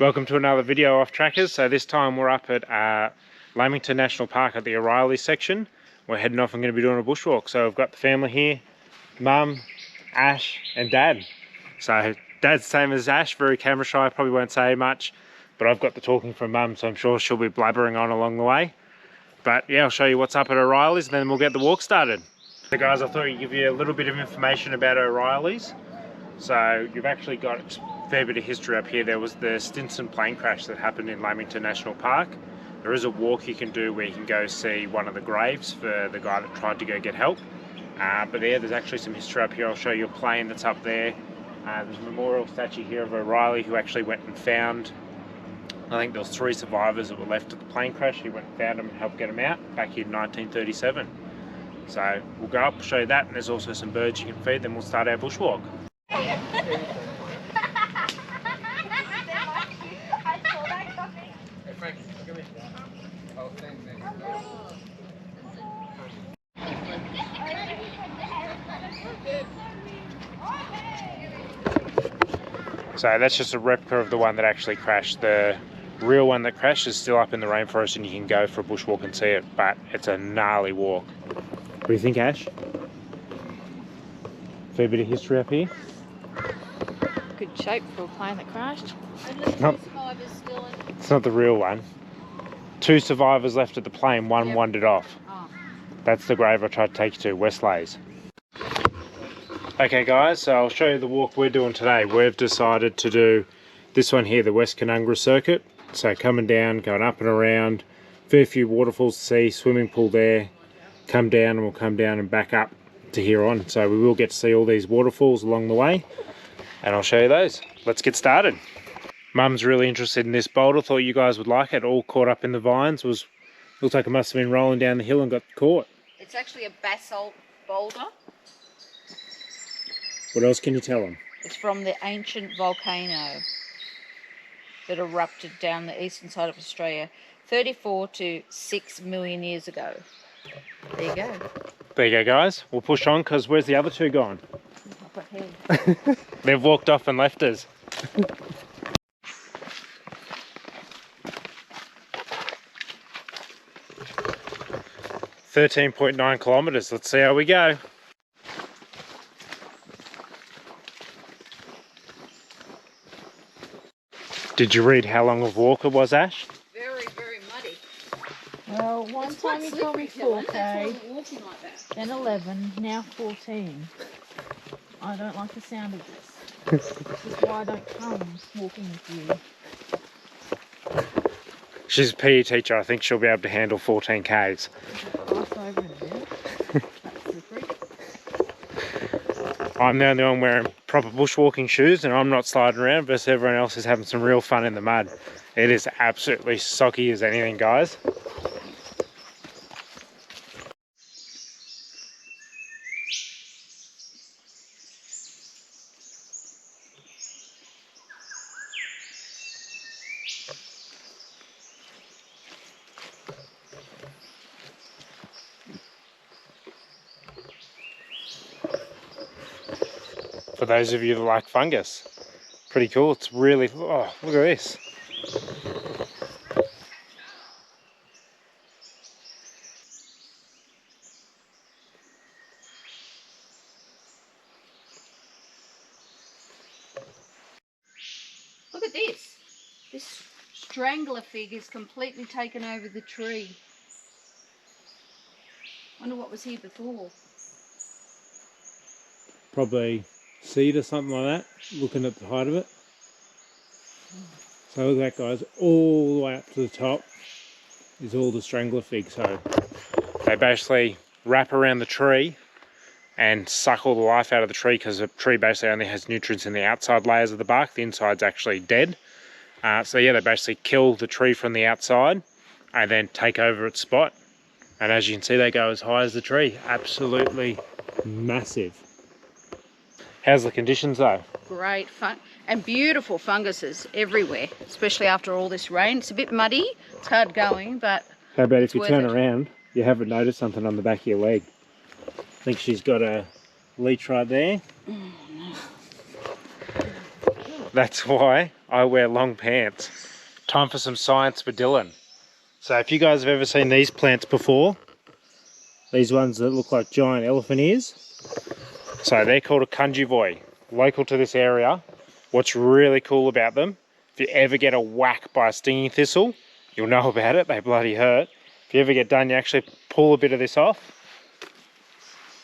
Welcome to another video off Trackers. So this time we're up at Lamington National Park at the O'Reilly section. We're heading off and going to be doing a bushwalk. So we've got the family here, Mum, Ash and Dad. So Dad's the same as Ash, very camera shy, probably won't say much, but I've got the talking from Mum, so I'm sure she'll be blabbering on along the way. But yeah, I'll show you what's up at O'Reilly's and then we'll get the walk started. So guys, I thought I'd give you a little bit of information about O'Reilly's. So you've actually got a fair bit of history up here. There was the Stinson plane crash that happened in Lamington National Park. There is a walk you can do where you can go see one of the graves for the guy that tried to go get help. But there's actually some history up here. I'll show you a plane that's up there. There's a memorial statue here of O'Reilly who actually went and found, I think there was 3 survivors that were left at the plane crash. He went and found them and helped get them out back in 1937. So we'll go up, show you that, and there's also some birds you can feed, then we'll start our bushwalk. So that's just a replica of the one that actually crashed. The real one that crashed is still up in the rainforest and you can go for a bushwalk and see it, but it's a gnarly walk. What do you think, Ash? Fair bit of history up here. Good shape for a plane that crashed. It's not the real one. 2 survivors left at the plane, one wandered off. Oh. That's the grave I tried to take you to, West Lays. Okay guys, so I'll show you the walk we're doing today. We've decided to do this one here, the West Canungra Circuit. So coming down, going up and around, fair few waterfalls to see, swimming pool there, come down and we'll come down and back up to here on. So we will get to see all these waterfalls along the way and I'll show you those. Let's get started. Mum's really interested in this boulder, thought you guys would like it, all caught up in the vines. Looks like it must have been rolling down the hill and got caught. It's actually a basalt boulder. What else can you tell them? It's from the ancient volcano that erupted down the eastern side of Australia 34 to 6 million years ago. There you go. There you go guys, we'll push on because where's the other 2 gone? Up ahead. They've walked off and left us. 13.9 kilometers, let's see how we go. Did you read how long of a walk it was, Ash? Very, very muddy. Well, one time you told me 4K, Walking like that. then 11, now 14. I don't like the sound of this. This is why I don't come walking with you. She's a PE teacher, I think she'll be able to handle 14 Ks. Pass over there. That's slippery. I'm the only one wearing proper bushwalking shoes and I'm not sliding around, versus everyone else is having some real fun in the mud. It is absolutely socky as anything, guys. For those of you that like fungus, pretty cool. It's really, oh, look at this. Look at this. This strangler fig is completely taken over the tree. Wonder what was here before. Probably seed or something like that, looking at the height of it. So look at that guys, all the way up to the top is all the strangler fig. So they basically wrap around the tree and suck all the life out of the tree, because the tree basically only has nutrients in the outside layers of the bark, the inside's actually dead. So yeah, they basically kill the tree from the outside and then take over its spot. And as you can see, they go as high as the tree, absolutely massive. How's the conditions though? Great fun and beautiful funguses everywhere, especially after all this rain. It's a bit muddy, it's hard going, but how about if you turn around, you haven't noticed something on the back of your leg? I think she's got a leech right there. Oh, no. That's why I wear long pants. Time for some science with Dylan. So if you guys have ever seen these plants before, these ones that look like giant elephant ears, so they're called a conjuvoi, local to this area. What's really cool about them, if you ever get a whack by a stinging thistle, you'll know about it, they bloody hurt. If you ever get done, you actually pull a bit of this off,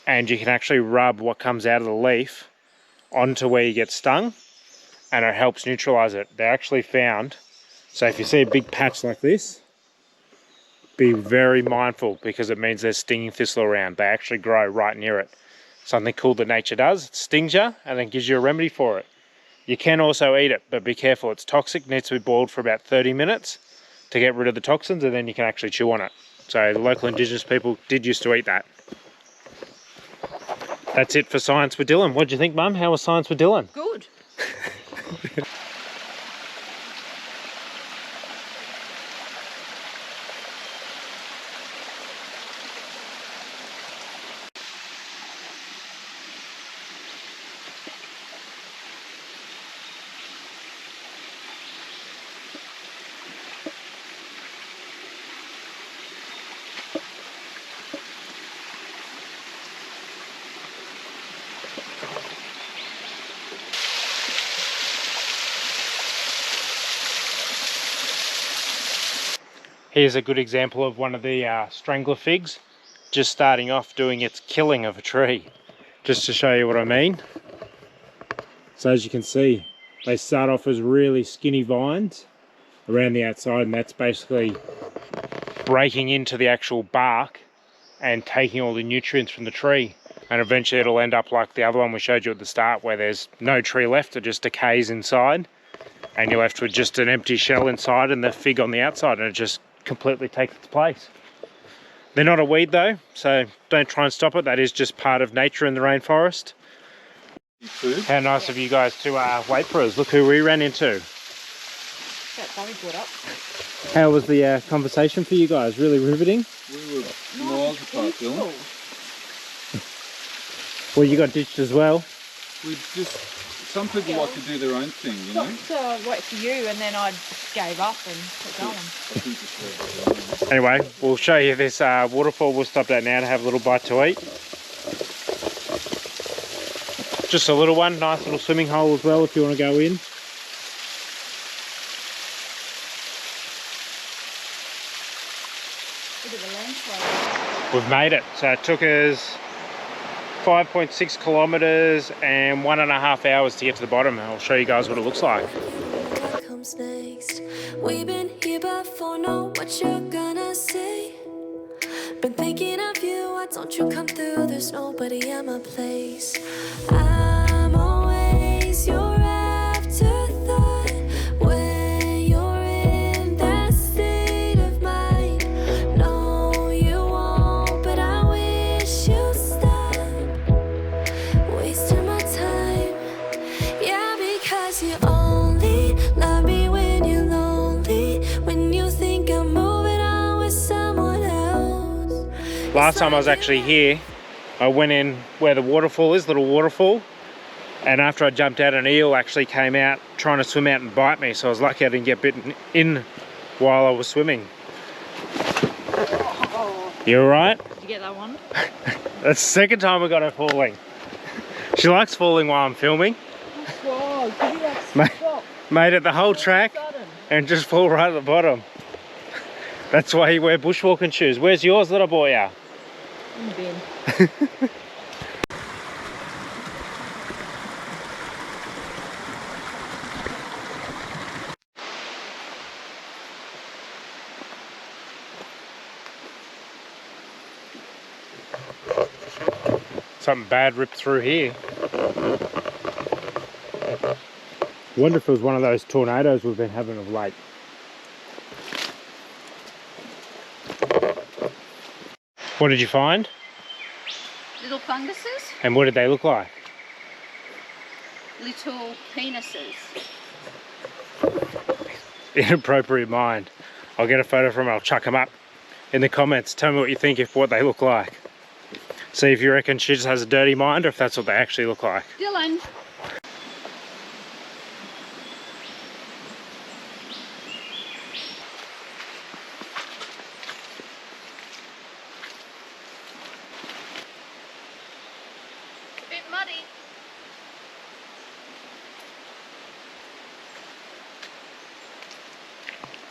and you can actually rub what comes out of the leaf onto where you get stung, and it helps neutralize it. They're actually found, so if you see a big patch like this, be very mindful, because it means there's stinging thistle around. They actually grow right near it. Something cool that nature does, it stings you and then gives you a remedy for it. You can also eat it, but be careful, it's toxic, needs to be boiled for about 30 minutes to get rid of the toxins, and then you can actually chew on it. So the local indigenous people did used to eat that. That's it for Science with Dylan. What do you think, Mum? How was Science with Dylan? Good. Here's a good example of one of the strangler figs just starting off doing its killing of a tree. Just to show you what I mean. So as you can see, they start off as really skinny vines around the outside, and that's basically breaking into the actual bark and taking all the nutrients from the tree. And eventually it'll end up like the other one we showed you at the start, where there's no tree left, it just decays inside, and you're left with just an empty shell inside and the fig on the outside, and it just completely takes its place. They're not a weed though, so don't try and stop it. That is just part of nature in the rainforest. How nice of you guys to wait for us. Look who we ran into. That Barry brought up. How was the conversation for you guys? Really riveting? We were miles apart, Dylan. Well, you got ditched as well. We just, some people like to do their own thing, you know? So I'd wait for you, and then I gave up and kept going. Anyway, we'll show you this waterfall we'll stop at now to have a little bite to eat. Just a little one, nice little swimming hole as well if you want to go in. Look at the landslide. We've made it. So it took us 5.6 kilometers and 1.5 hours to get to the bottom. I'll show you guys what it looks like. What comes next? We've been here before, know what you're gonna say. Been thinking of you, why don't you come through? There's nobody at my place. I'm always your afterthought when you're in that state of mind. No, you won't, but I wish you'd stop wasting my time. Yeah, because you only love me when you're lonely, when you think I'm moving on with someone else. Last time I was actually here, I went in where the waterfall is, little waterfall, and after I jumped out, an eel actually came out trying to swim out and bite me, so I was lucky I didn't get bitten in while I was swimming. You alright? Did you get that one? That's the second time we got her falling. She likes falling while I'm filming. Whoa, give me that Mate, stop. made it the whole track Sudden. and just fall right at the bottom. That's why you wear bushwalking shoes. Where's yours that I bought you? In the bin. Something bad ripped through here. Wonder if it was one of those tornadoes we've been having of late. What did you find? Little funguses, And what did they look like? little penises. Inappropriate mind. I'll get a photo from them, I'll chuck them up in the comments. Tell me what you think of what they look like. See if you reckon she just has a dirty mind or if that's what they actually look like. Dylan.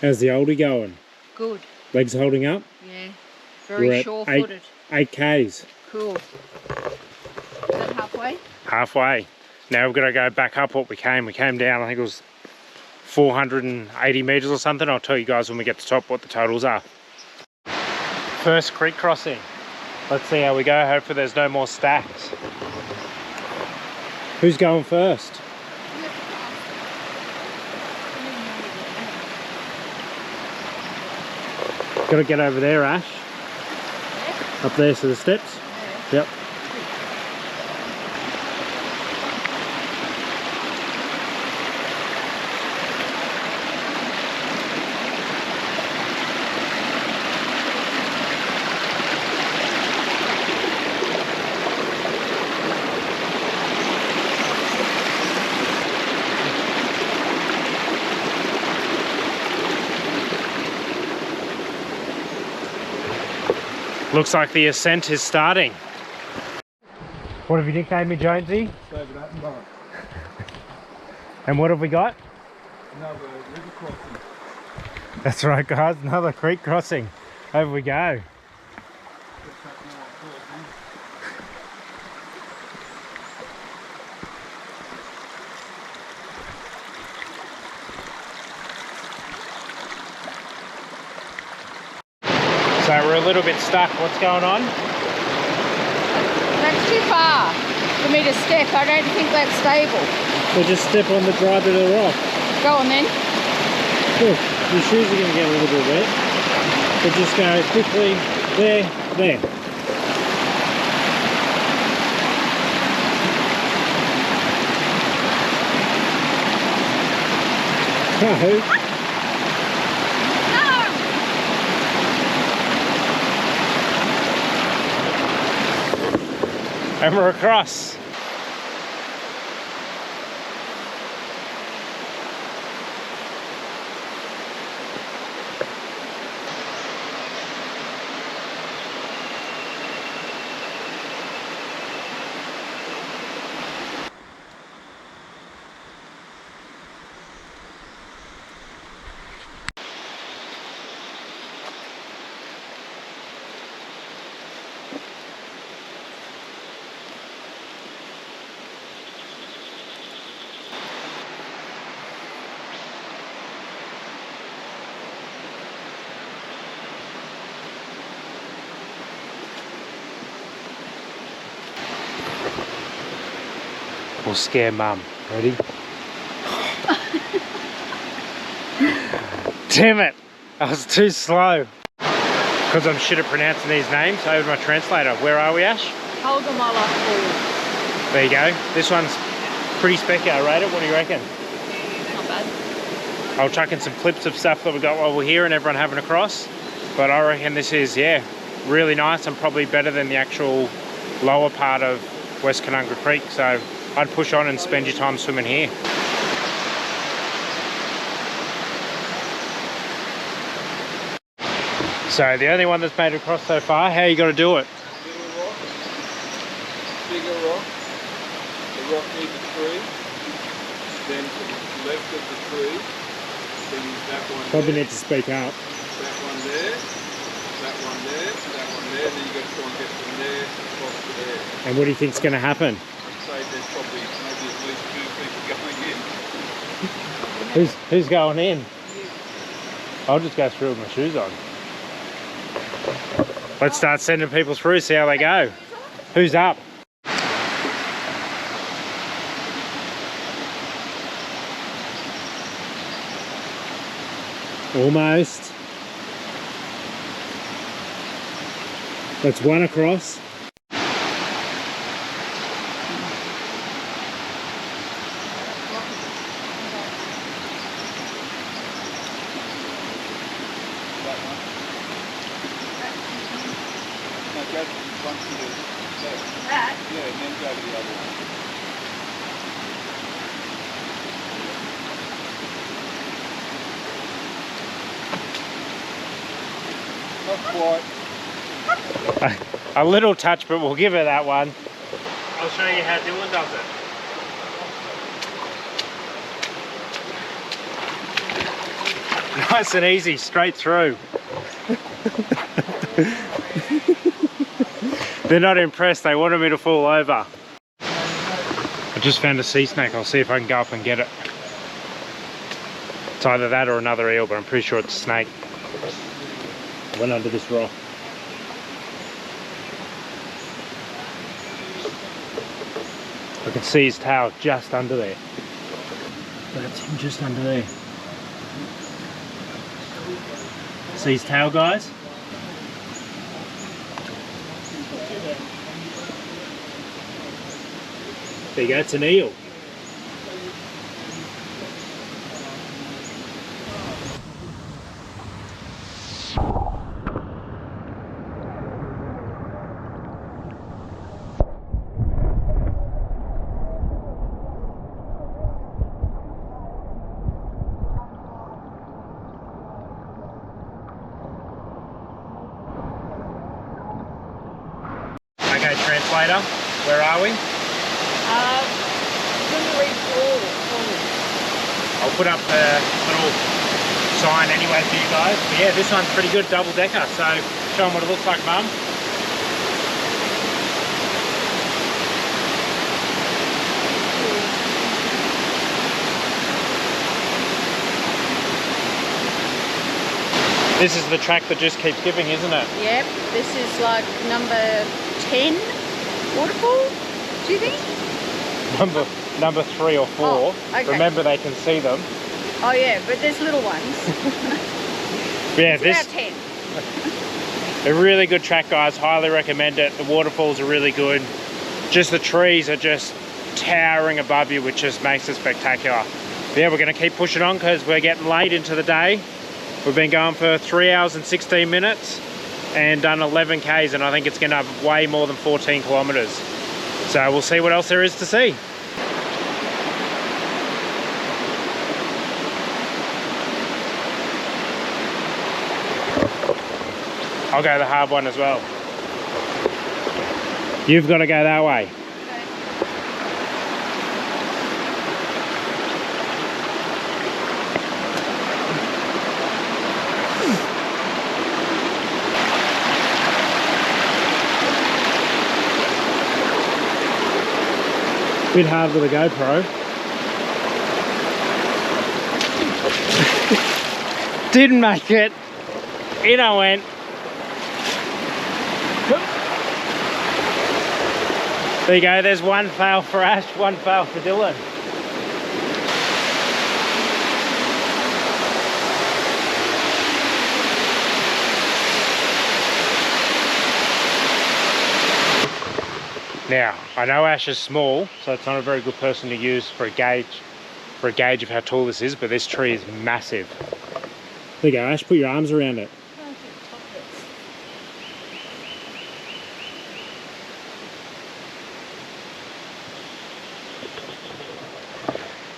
How's the oldie going? Good. Legs holding up? Yeah. We're Very at sure-footed. 8 Ks. Cool. Is that halfway? Halfway. Now we've got to go back up what we came. We came down, I think it was 480 metres or something. I'll tell you guys when we get to top what the totals are. First creek crossing. Let's see how we go. Hopefully there's no more stacks. Who's going first? Got to get over there, Ash. Up there to the steps. Yep. Looks like the ascent is starting. What have you nicknamed me, Jonesy? David Attenborough. And what have we got? Another river crossing. That's right, guys, another creek crossing. Over we go. So we're a little bit stuck. What's going on? That's too far for me to step. I don't think that's stable. We'll just step on the dry bit of the rock. Go on then. Look, your shoes are going to get a little bit wet. But just go quickly there, there. No. And we're across. We'll scare Mum. Ready? Damn it! I was too slow. Because I'm shit at pronouncing these names over my translator. Where are we, Ash? Hold them while I fall. There you go. This one's pretty specky. I rate it. What do you reckon? Not bad. I'll chuck in some clips of stuff that we got while we're here and everyone having a cross. But I reckon this is, yeah, really nice and probably better than the actual lower part of West Canungra Creek. So I'd push on and spend your time swimming here. So the only one that's made it across so far, how you got to do it? Bigger rock. The rock needs a tree. Then to the left of the tree, then that one Probably there, need to speak up. that one there, that one there, that one there. Then you got to try and get from there across to there. And what do you think's going to happen? I'd say there's probably maybe at least 2 people going in. Who's going in? I'll just go through with my shoes on. Let's start sending people through, see how they go. Who's up? Almost. That's one across. No, go to one to the left. That? Yeah, and then go to the other one. Not quite. A little touch, but we'll give her that one. I'll show you how Dylan does it. Nice and easy, straight through. They're not impressed, they wanted me to fall over. I just found a sea snake, I'll see if I can go up and get it. It's either that or another eel, but I'm pretty sure it's a snake. I went under this rock. I can see his tail just under there. That's him just under there. See his tail, guys? There you go, it's an eel. Okay, translator, where are we? I'll put up a little sign anyway for you guys. But yeah, this one's pretty good, double decker. So show them what it looks like, Mum. This is the track that just keeps giving, isn't it? Yep, this is like number 10 waterfall, do you think? Number 3 or 4. Oh, okay. Remember, they can see them. Oh yeah, but there's little ones. Yeah, it's this about 10. a really good track, guys. Highly recommend it. The waterfalls are really good. Just the trees are just towering above you, which just makes it spectacular. But yeah, we're going to keep pushing on because we're getting late into the day. We've been going for 3 hours and 16 minutes and done 11 Ks, and I think it's going to have way more than 14 kilometers. So we'll see what else there is to see. I'll go the hard one as well. You've got to go that way. Bit hard with a GoPro. Didn't make it. In I went. There you go, there's one fail for Ash, one fail for Dylan. Now, I know Ash is small, so it's not a very good person to use for a gauge of how tall this is, but this tree is massive. There you go, Ash, put your arms around it.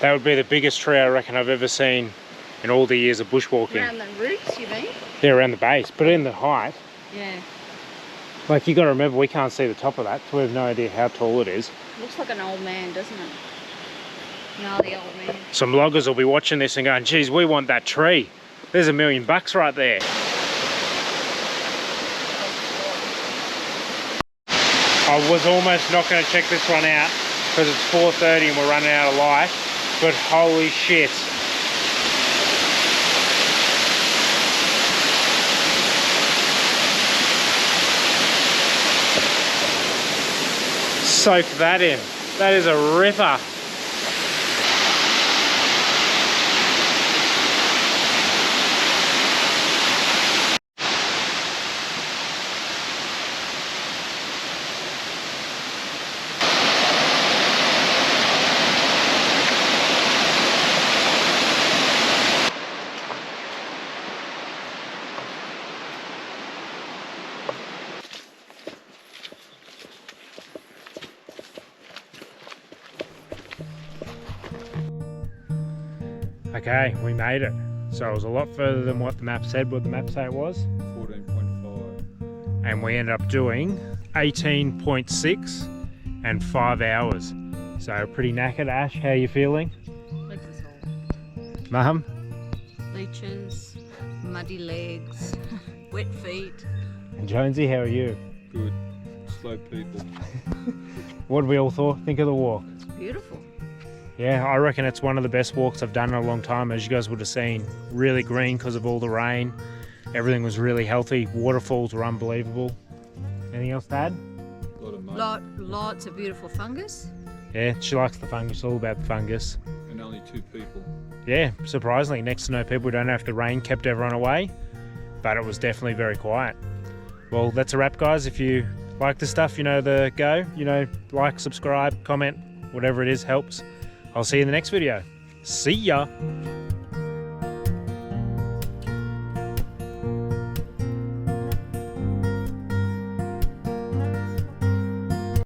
That would be the biggest tree I reckon I've ever seen in all the years of bushwalking. Around the roots, you mean? Yeah, around the base, but in the height. Yeah. Like, you got to remember, we can't see the top of that, so we have no idea how tall it is. Looks like an old man, doesn't it? Gnarly old man. Some loggers will be watching this and going, geez, we want that tree. There's $1 million right there. I was almost not going to check this one out because it's 4:30 and we're running out of light, but holy shit. Soak that in. That is a ripper. Okay, we made it. So it was a lot further than what the map said. What the map say it was? 14.5. And we ended up doing 18.6 and 5 hours. So pretty knackered. Ash, how are you feeling? Legs are sore. Mum? bleachers, muddy legs, wet feet. And Jonesy, how are you? Good. Slow people. What did we all think of the walk? It's beautiful. Yeah, I reckon it's one of the best walks I've done in a long time, as you guys would have seen. Really green because of all the rain. Everything was really healthy. Waterfalls were unbelievable. Anything else to add? A lot of mud. Lots of beautiful fungus. Yeah, she likes the fungus, all about the fungus. And only 2 people. Yeah, surprisingly, next to no people. We don't know if the rain kept everyone away, but it was definitely very quiet. Well, that's a wrap, guys. If you like the stuff, you know the go. You know, like, subscribe, comment, whatever it is helps. I'll see you in the next video. See ya!